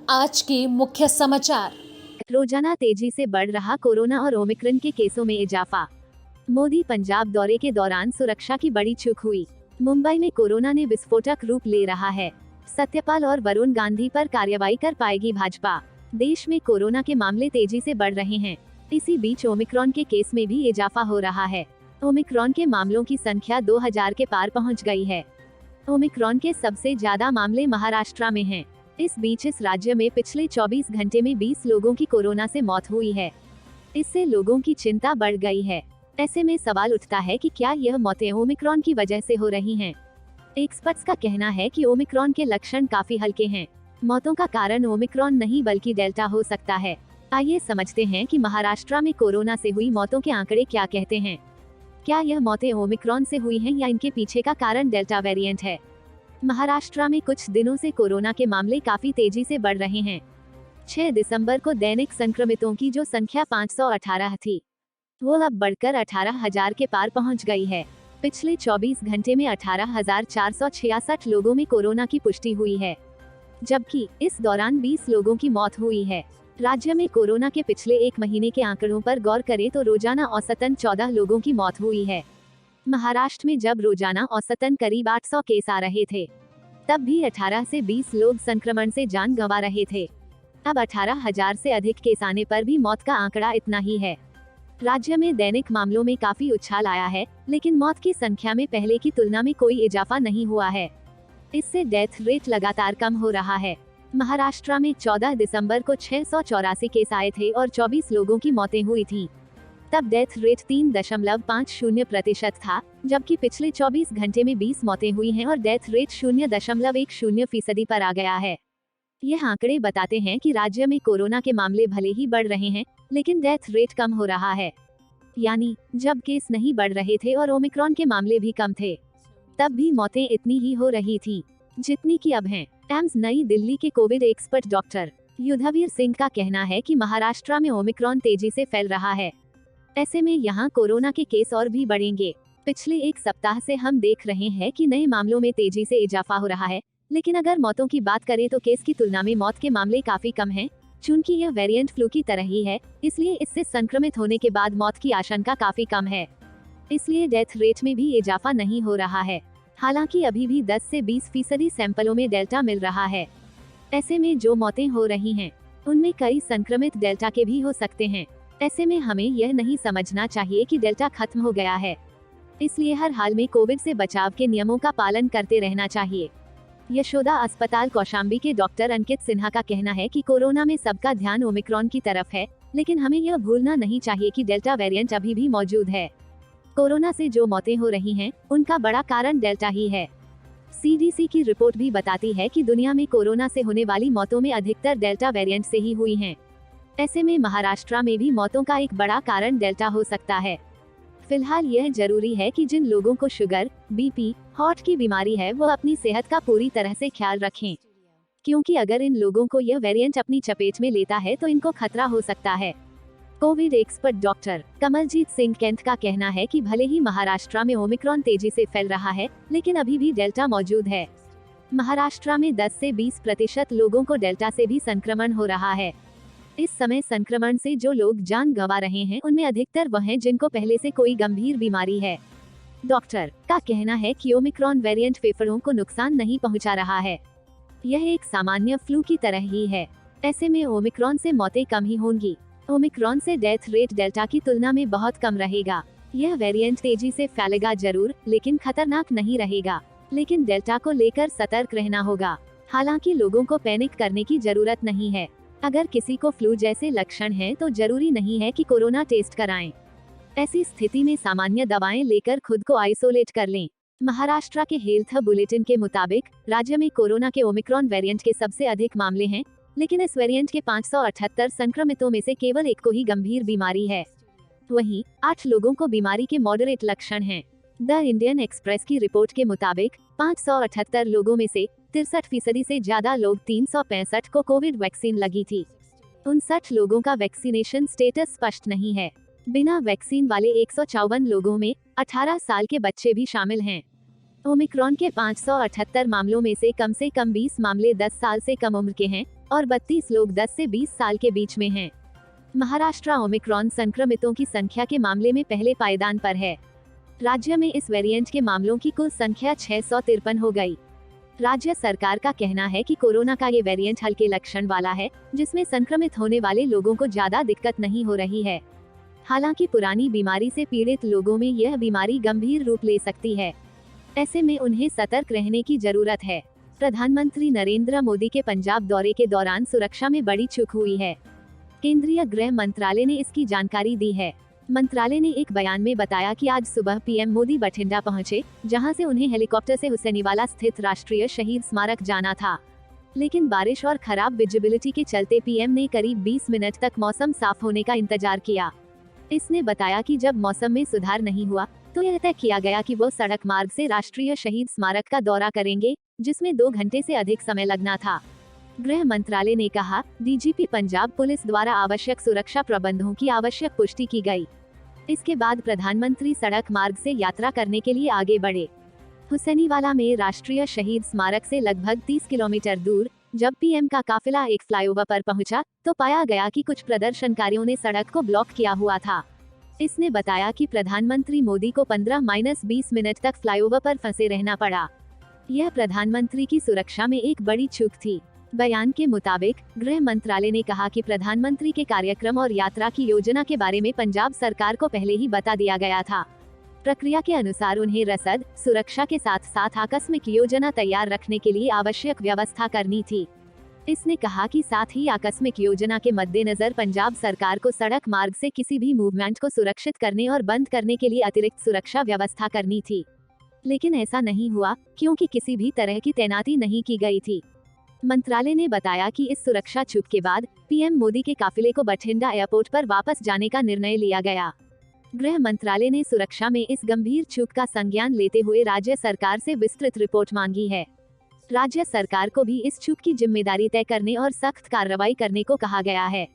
आज के मुख्य समाचार। रोजाना तेजी से बढ़ रहा कोरोना और ओमिक्रॉन के केसों में इजाफा। मोदी पंजाब दौरे के दौरान सुरक्षा की बड़ी चूक हुई। मुंबई में कोरोना ने विस्फोटक रूप ले रहा है। सत्यपाल और वरुण गांधी पर कार्रवाई कर पाएगी भाजपा। देश में कोरोना के मामले तेजी से बढ़ रहे हैं। इसी बीच ओमिक्रॉन के केस में भी इजाफा हो रहा है। ओमिक्रॉन के मामलों की संख्या 2000 के पार पहुंच गई है। ओमिक्रॉन के सबसे ज्यादा मामले महाराष्ट्र में हैं। इस बीच इस राज्य में पिछले 24 घंटे में 20 लोगों की कोरोना से मौत हुई है। इससे लोगों की चिंता बढ़ गई है। ऐसे में सवाल उठता है कि क्या यह मौतें ओमिक्रॉन की वजह से हो रही हैं? एक्सपर्ट्स का कहना है कि ओमिक्रॉन के लक्षण काफी हल्के हैं। मौतों का कारण ओमिक्रॉन नहीं बल्कि डेल्टा हो सकता है। आइए समझते हैं कि महाराष्ट्र में कोरोना से हुई मौतों के आंकड़े क्या कहते हैं। क्या यह मौतें ओमिक्रॉन से हुई हैं या इनके पीछे का कारण डेल्टा वेरिएंट है? महाराष्ट्र में कुछ दिनों से कोरोना के मामले काफी तेजी से बढ़ रहे हैं। 6 दिसंबर को दैनिक संक्रमितों की जो संख्या 518 थी, वो अब बढ़कर 18,000 के पार पहुंच गई है। पिछले 24 घंटे में 18,466 लोगों में कोरोना की पुष्टि हुई है, जबकि इस दौरान 20 लोगों की मौत हुई है। राज्य में कोरोना के पिछले एक महीने के आंकड़ों पर गौर करें तो रोजाना औसतन 14 लोगों की मौत हुई है। महाराष्ट्र में जब रोजाना औसतन करीब 800 केस आ रहे थे, तब भी 18 से 20 लोग संक्रमण से जान गंवा रहे थे। अब 18,000 से अधिक केस आने पर भी मौत का आंकड़ा इतना ही है। राज्य में दैनिक मामलों में काफी उछाल आया है, लेकिन मौत की संख्या में पहले की तुलना में कोई इजाफा नहीं हुआ है। इससे डेथ रेट लगातार कम हो रहा है। महाराष्ट्र में 14 दिसंबर को 684 केस आए थे और 24 लोगों की मौतें हुई थी। तब डेथ रेट 3.50% था, जबकि पिछले 24 घंटे में 20 मौतें हुई हैं और डेथ रेट 0.10% पर आ गया है। यह आंकड़े बताते हैं कि राज्य में कोरोना के मामले भले ही बढ़ रहे हैं, लेकिन डेथ रेट कम हो रहा है। यानी जब केस नहीं बढ़ रहे थे और ओमिक्रॉन के मामले भी कम थे, तब भी मौतें इतनी ही हो रही थी जितनी की अब हैं। टाइम्स नई दिल्ली के covid expert doctor Yudhvir Singh का कहना है कि महाराष्ट्र में ओमिक्रॉन तेजी से फैल रहा है। ऐसे में यहाँ कोरोना के केस और भी बढ़ेंगे। पिछले एक सप्ताह से हम देख रहे हैं कि नए मामलों में तेजी से इजाफा हो रहा है, लेकिन अगर मौतों की बात करें तो केस की तुलना में मौत के मामले काफी कम हैं। चूंकि यह वेरिएंट फ्लू की तरह ही है, इसलिए इससे संक्रमित होने के बाद मौत की आशंका काफी कम है। इसलिए डेथ रेट में भी इजाफा नहीं हो रहा है। हालांकि अभी भी 10 से 20% सैंपलों में डेल्टा मिल रहा है। ऐसे में जो मौतें हो रही हैं, उनमें कई संक्रमित डेल्टा के भी हो सकते हैं। ऐसे में हमें यह नहीं समझना चाहिए कि डेल्टा खत्म हो गया है। इसलिए हर हाल में कोविड से बचाव के नियमों का पालन करते रहना चाहिए। यशोदा अस्पताल कौशाम्बी के डॉक्टर अंकित सिन्हा का कहना है कि कोरोना में सबका ध्यान ओमिक्रॉन की तरफ है, लेकिन हमें यह भूलना नहीं चाहिए कि डेल्टा वेरिएंट अभी भी मौजूद है। कोरोना से जो मौतें हो रही हैं, उनका बड़ा कारण डेल्टा ही है। CDC की रिपोर्ट भी बताती है कि दुनिया में कोरोना से होने वाली मौतों में अधिकतर डेल्टा वेरिएंट से ही हुई हैं। ऐसे में महाराष्ट्र में भी मौतों का एक बड़ा कारण डेल्टा हो सकता है। फिलहाल यह जरूरी है कि जिन लोगों को शुगर, BP, हार्ट की बीमारी है, वो अपनी सेहत का पूरी तरह से ख्याल रखें, क्योंकि अगर इन लोगों को यह वेरिएंट अपनी चपेट में लेता है तो इनको खतरा हो सकता है। Covid expert doctor Kamaljit Singh Kainth का कहना है कि भले ही महाराष्ट्र में ओमिक्रॉन तेजी से फैल रहा है, लेकिन अभी भी डेल्टा मौजूद है। महाराष्ट्र में 10 से 20% लोगों को डेल्टा से भी संक्रमण हो रहा है। इस समय संक्रमण से जो लोग जान गंवा रहे हैं, उनमें अधिकतर वह हैं जिनको पहले से कोई गंभीर बीमारी है। डॉक्टर का कहना है कि ओमिक्रॉन वेरिएंट फेफड़ों को नुकसान नहीं पहुंचा रहा है। यह एक सामान्य फ्लू की तरह ही है। ऐसे में ओमिक्रॉन से मौतें कम ही होंगी। ओमिक्रॉन से डेथ रेट डेल्टा की तुलना में बहुत कम रहेगा। यह वेरिएंट तेजी से फैलेगा जरूर, लेकिन खतरनाक नहीं रहेगा। लेकिन डेल्टा को लेकर सतर्क रहना होगा। हालांकि लोगों को पैनिक करने की जरूरत नहीं है। अगर किसी को फ्लू जैसे लक्षण हैं, तो जरूरी नहीं है कि कोरोना टेस्ट कराएं। ऐसी स्थिति में सामान्य दवाएं लेकर खुद को आइसोलेट कर लें। महाराष्ट्र के हेल्थ बुलेटिन के मुताबिक राज्य में कोरोना के ओमिक्रॉन वेरिएंट के सबसे अधिक मामले हैं, लेकिन इस वेरिएंट के 578 संक्रमितों में से केवल एक को ही गंभीर बीमारी है। वहीं 8 लोगों को बीमारी के मॉडरेट लक्षण हैं। द इंडियन एक्सप्रेस की रिपोर्ट के मुताबिक 578 लोगों में से 63% से ज्यादा लोग 365 को कोविड वैक्सीन लगी थी। 59 लोगों का वैक्सीनेशन स्टेटस स्पष्ट नहीं है। बिना वैक्सीन वाले 154 लोगों में 18 साल के बच्चे भी शामिल हैं। ओमिक्रॉन के 578 मामलों में से कम 20 मामले 10 साल से कम उम्र के हैं और 32 लोग 10 से 20 साल के बीच में हैं। महाराष्ट्र ओमिक्रॉन संक्रमितों की संख्या के मामले में पहले पायदान पर है। राज्य में इस वेरिएंट के मामलों की कुल संख्या 653 हो गई। राज्य सरकार का कहना है कि कोरोना का ये वेरिएंट हल्के लक्षण वाला है, जिसमें संक्रमित होने वाले लोगों को ज्यादा दिक्कत नहीं हो रही है। हालांकि पुरानी बीमारी से पीड़ित लोगों में यह बीमारी गंभीर रूप ले सकती है। ऐसे में उन्हें सतर्क रहने की जरूरत है। प्रधानमंत्री नरेंद्र मोदी के पंजाब दौरे के दौरान सुरक्षा में बड़ी चूक हुई है। केंद्रीय गृह मंत्रालय ने इसकी जानकारी दी है। मंत्रालय ने एक बयान में बताया कि आज सुबह पीएम मोदी बठिंडा पहुंचे, जहां से उन्हें हेलीकॉप्टर से हुसैनीवाला स्थित राष्ट्रीय शहीद स्मारक जाना था। लेकिन बारिश और खराब विजिबिलिटी के चलते पीएम ने करीब 20 मिनट तक मौसम साफ होने का इंतजार किया। इसने बताया कि जब मौसम में सुधार नहीं हुआ तो यह तय किया गया कि वो सड़क मार्ग से राष्ट्रीय शहीद स्मारक का दौरा करेंगे, जिसमें 2 घंटे से अधिक समय लगना था। गृह मंत्रालय ने कहा, डीजीपी पंजाब पुलिस द्वारा आवश्यक सुरक्षा प्रबंधों की आवश्यक पुष्टि की गई। इसके बाद प्रधानमंत्री सड़क मार्ग से यात्रा करने के लिए आगे बढ़े। हुसैनीवाला में राष्ट्रीय शहीद स्मारक से लगभग 30 किलोमीटर दूर जब पीएम का काफिला एक फ्लाईओवर पर पहुंचा, तो पाया गया कि कुछ प्रदर्शनकारियों ने सड़क को ब्लॉक किया हुआ था। इसने बताया कि प्रधानमंत्री मोदी को 15-20 मिनट तक फ्लाईओवर पर फंसे रहना पड़ा। यह प्रधानमंत्री की सुरक्षा में एक बड़ी चूक थी। बयान के मुताबिक गृह मंत्रालय ने कहा कि प्रधानमंत्री के कार्यक्रम और यात्रा की योजना के बारे में पंजाब सरकार को पहले ही बता दिया गया था। प्रक्रिया के अनुसार उन्हें रसद, सुरक्षा के साथ साथ आकस्मिक योजना तैयार रखने के लिए आवश्यक व्यवस्था करनी थी। इसने कहा कि साथ ही आकस्मिक योजना के मद्देनजर पंजाब सरकार को सड़क मार्ग से किसी भी मूवमेंट को सुरक्षित करने और बंद करने के लिए अतिरिक्त सुरक्षा व्यवस्था करनी थी। लेकिन ऐसा नहीं हुआ, क्योंकि किसी भी तरह की तैनाती नहीं की गई थी। मंत्रालय ने बताया कि इस सुरक्षा चूक के बाद पीएम मोदी के काफिले को बठिंडा एयरपोर्ट पर वापस जाने का निर्णय लिया गया। गृह मंत्रालय ने सुरक्षा में इस गंभीर चूक का संज्ञान लेते हुए राज्य सरकार से विस्तृत रिपोर्ट मांगी है। राज्य सरकार को भी इस चूक की जिम्मेदारी तय करने और सख्त कार्रवाई करने को कहा गया है।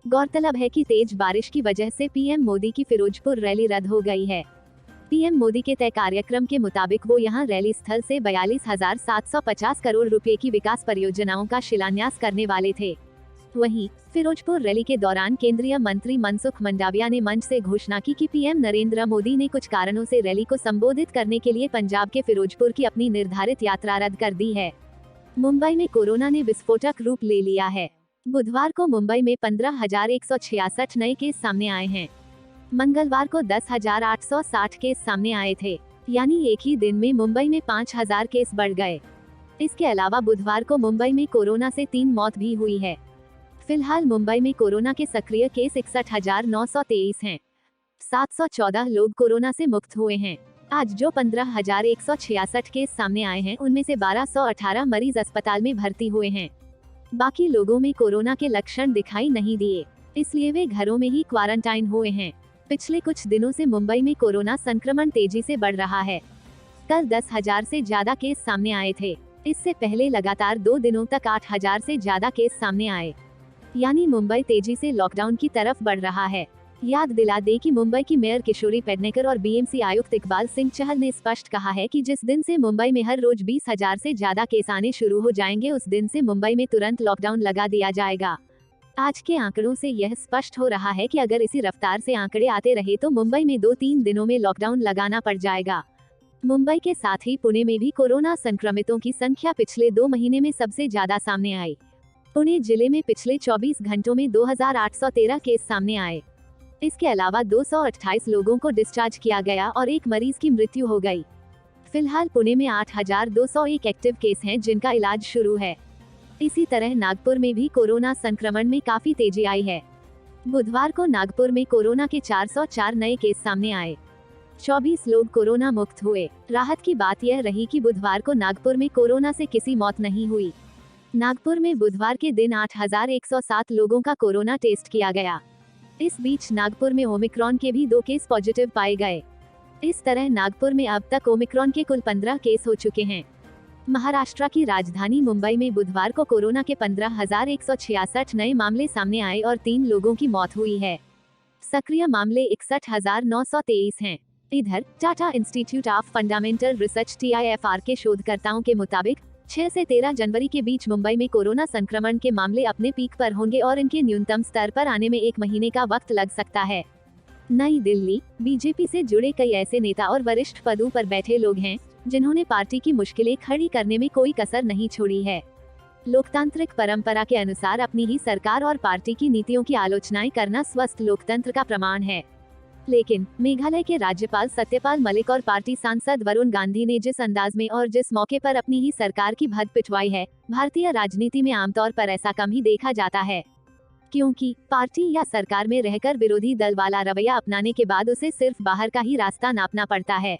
गौरतलब है कि तेज बारिश की वजह से पीएम मोदी की फिरोजपुर रैली रद्द हो गई है। पीएम मोदी के तय कार्यक्रम के मुताबिक वो यहां रैली स्थल से 42,750 करोड़ रुपए की विकास परियोजनाओं का शिलान्यास करने वाले थे। वहीं फिरोजपुर रैली के दौरान केंद्रीय मंत्री मनसुख मंडाविया ने मंच से घोषणा की कि पीएम नरेंद्र मोदी ने कुछ कारणों से रैली को संबोधित करने के लिए पंजाब के फिरोजपुर की अपनी निर्धारित यात्रा रद्द कर दी है। मुंबई में कोरोना ने विस्फोटक रूप ले लिया है। बुधवार को मुंबई में 15,166 नए केस सामने आए हैं। मंगलवार को 10,860 केस सामने आए थे, यानी एक ही दिन में मुंबई में 5,000 केस बढ़ गए। इसके अलावा बुधवार को मुंबई में कोरोना से 3 मौत भी हुई है। फिलहाल मुंबई में कोरोना के सक्रिय केस 61,923 हैं। 714 लोग कोरोना से मुक्त हुए हैं। आज जो 15,166 केस सामने आए हैं, उनमें से 1,218 मरीज अस्पताल में भर्ती हुए हैं। बाकी लोगों में कोरोना के लक्षण दिखाई नहीं दिए, इसलिए वे घरों में ही क्वारंटाइन हुए हैं। पिछले कुछ दिनों से मुंबई में कोरोना संक्रमण तेजी से बढ़ रहा है। कल 10,000 से ज्यादा केस सामने आए थे। इससे पहले लगातार 2 दिनों तक 8,000 से ज्यादा केस सामने आए, यानी मुंबई तेजी से लॉकडाउन की तरफ बढ़ रहा है। याद दिला दें कि मुंबई की मेयर किशोरी पेडनेकर और बीएमसी आयुक्त इकबाल सिंह चहल ने स्पष्ट कहा है कि जिस दिन से मुंबई में हर रोज 20,000 से ज्यादा केस आने शुरू हो जाएंगे, उस दिन से मुंबई में तुरंत लॉकडाउन लगा दिया जाएगा। आज के आंकड़ों से यह स्पष्ट हो रहा है कि अगर इसी रफ्तार से आंकड़े आते रहे तो मुंबई में 2-3 दिनों में लॉकडाउन लगाना पड़ जाएगा। मुंबई के साथ ही पुणे में भी कोरोना संक्रमितों की संख्या पिछले 2 महीने में सबसे ज्यादा सामने आई। पुणे जिले में पिछले 24 घंटों में 2,813 केस सामने आए। इसके अलावा 228 लोगों को डिस्चार्ज किया गया और 1 मरीज की मृत्यु हो गई। फिलहाल पुणे में 8,201 एक्टिव केस हैं, जिनका इलाज शुरू है। इसी तरह नागपुर में भी कोरोना संक्रमण में काफी तेजी आई है। बुधवार को नागपुर में कोरोना के 404 नए केस सामने आए। 24 लोग कोरोना मुक्त हुए। राहत की बात यह रही कि बुधवार को नागपुर में कोरोना से किसी मौत नहीं हुई। नागपुर में बुधवार के दिन 8,107 लोगों का कोरोना टेस्ट किया गया। इस बीच नागपुर में ओमिक्रॉन के भी 2 केस पॉजिटिव पाए गए। इस तरह नागपुर में अब तक ओमिक्रॉन के कुल 15 केस हो चुके हैं। महाराष्ट्र की राजधानी मुंबई में बुधवार को कोरोना के 15,166 नए मामले सामने आए और 3 लोगों की मौत हुई है। सक्रिय मामले 61,923 हैं। इधर Tata institute of fundamental research TIFR के शोधकर्ताओं के मुताबिक 6 से 13 जनवरी के बीच मुंबई में कोरोना संक्रमण के मामले अपने पीक पर होंगे और इनके न्यूनतम स्तर पर आने में 1 महीने का वक्त लग सकता है। नई दिल्ली, बीजेपी से जुड़े कई ऐसे नेता और वरिष्ठ पदों पर बैठे लोग हैं जिन्होंने पार्टी की मुश्किलें खड़ी करने में कोई कसर नहीं छोड़ी है। लोकतांत्रिक परंपरा के अनुसार अपनी ही सरकार और पार्टी की नीतियों की आलोचनाएं करना स्वस्थ लोकतंत्र का प्रमाण है। लेकिन मेघालय के राज्यपाल सत्यपाल मलिक और पार्टी सांसद वरुण गांधी ने जिस अंदाज में और जिस मौके पर अपनी ही सरकार की भद्द पिटवाई है, भारतीय राजनीति में आमतौर पर ऐसा कम ही देखा जाता है। क्योंकि पार्टी या सरकार में रहकर विरोधी दल वाला रवैया अपनाने के बाद उसे सिर्फ बाहर का ही रास्ता नापना पड़ता है।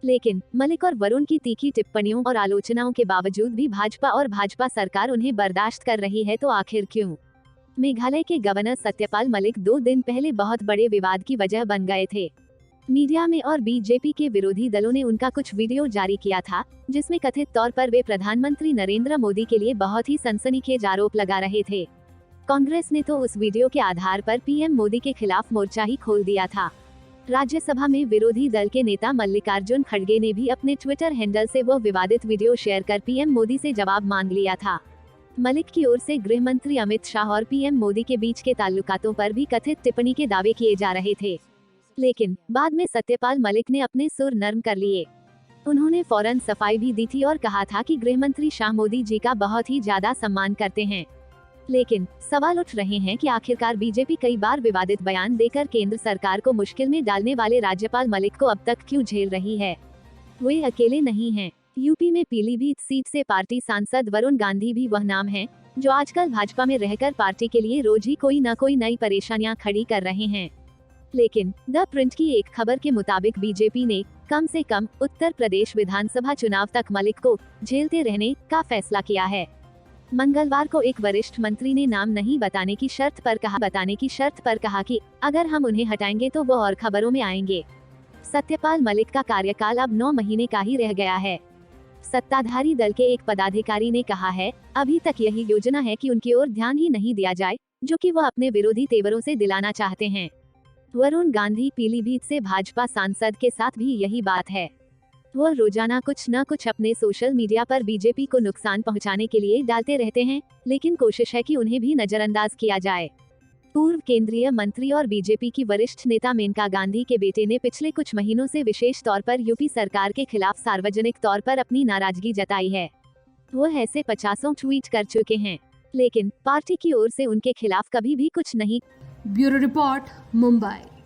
लेकिन मलिक और वरुण की तीखी टिप्पणियों और आलोचनाओं के बावजूद भी भाजपा और भाजपा सरकार उन्हें बर्दाश्त कर रही है, तो आखिर क्यों? मेघालय के गवर्नर सत्यपाल मलिक 2 दिन पहले बहुत बड़े विवाद की वजह बन गए थे। मीडिया में और बीजेपी के विरोधी दलों ने उनका कुछ वीडियो जारी किया था, जिसमें कथित तौर पर वे प्रधानमंत्री नरेंद्र मोदी के लिए बहुत ही सनसनीखेज आरोप लगा रहे थे। कांग्रेस ने तो उस वीडियो के आधार पर पीएम मोदी के खिलाफ मोर्चा ही खोल दिया था। राज्यसभा में विरोधी दल के नेता मल्लिकार्जुन खड़गे ने भी अपने ट्विटर हैंडल से वो विवादित वीडियो शेयर कर पीएम मोदी से जवाब मांग लिया था। मलिक की ओर से गृह मंत्री अमित शाह और पीएम मोदी के बीच के ताल्लुकातों पर भी कथित टिप्पणी के दावे किए जा रहे थे। लेकिन बाद में सत्यपाल मलिक ने अपने सुर नरम कर लिए। उन्होंने फौरन सफाई भी दी थी और कहा था कि गृह मंत्री शाह मोदी जी का बहुत ही ज्यादा सम्मान करते हैं। लेकिन सवाल उठ रहे हैं कि आखिरकार बीजेपी कई बार विवादित बयान देकर केंद्र सरकार को मुश्किल में डालने वाले राज्यपाल मलिक को अब तक क्यों झेल रही है। वे अकेले नहीं हैं। यूपी में पीलीभीत सीट से पार्टी सांसद वरुण गांधी भी वह नाम है जो आजकल भाजपा में रहकर पार्टी के लिए रोज ही कोई न कोई नई परेशानियां खड़ी कर रहे हैं। लेकिन द प्रिंट की एक खबर के मुताबिक बीजेपी ने कम से कम उत्तर प्रदेश विधानसभा चुनाव तक मलिक को झेलते रहने का फैसला किया है। मंगलवार को एक वरिष्ठ मंत्री ने नाम नहीं बताने की शर्त पर कहा कि अगर हम उन्हें हटाएंगे तो वो और खबरों में आएंगे। सत्यपाल मलिक का कार्यकाल अब 9 महीने का ही रह गया है। सत्ताधारी दल के एक पदाधिकारी ने कहा है, अभी तक यही योजना है कि उनकी ओर ध्यान ही नहीं दिया जाए, जो कि वो अपने विरोधी तेवरों से दिलाना चाहते हैं। वरुण गांधी पीलीभीत से भाजपा सांसद के साथ भी यही बात है। वो रोजाना कुछ न कुछ अपने सोशल मीडिया पर बीजेपी को नुकसान पहुंचाने के लिए डालते रहते हैं, लेकिन कोशिश है कि उन्हें भी नजरअंदाज किया जाए। पूर्व केंद्रीय मंत्री और बीजेपी की वरिष्ठ नेता मेनका गांधी के बेटे ने पिछले कुछ महीनों से विशेष तौर पर यूपी सरकार के खिलाफ सार्वजनिक तौर पर अपनी नाराजगी जताई है। वो ऐसे 50 ट्वीट कर चुके हैं, लेकिन पार्टी की ओर से उनके खिलाफ कभी भी कुछ नहीं। Bureau report, Mumbai.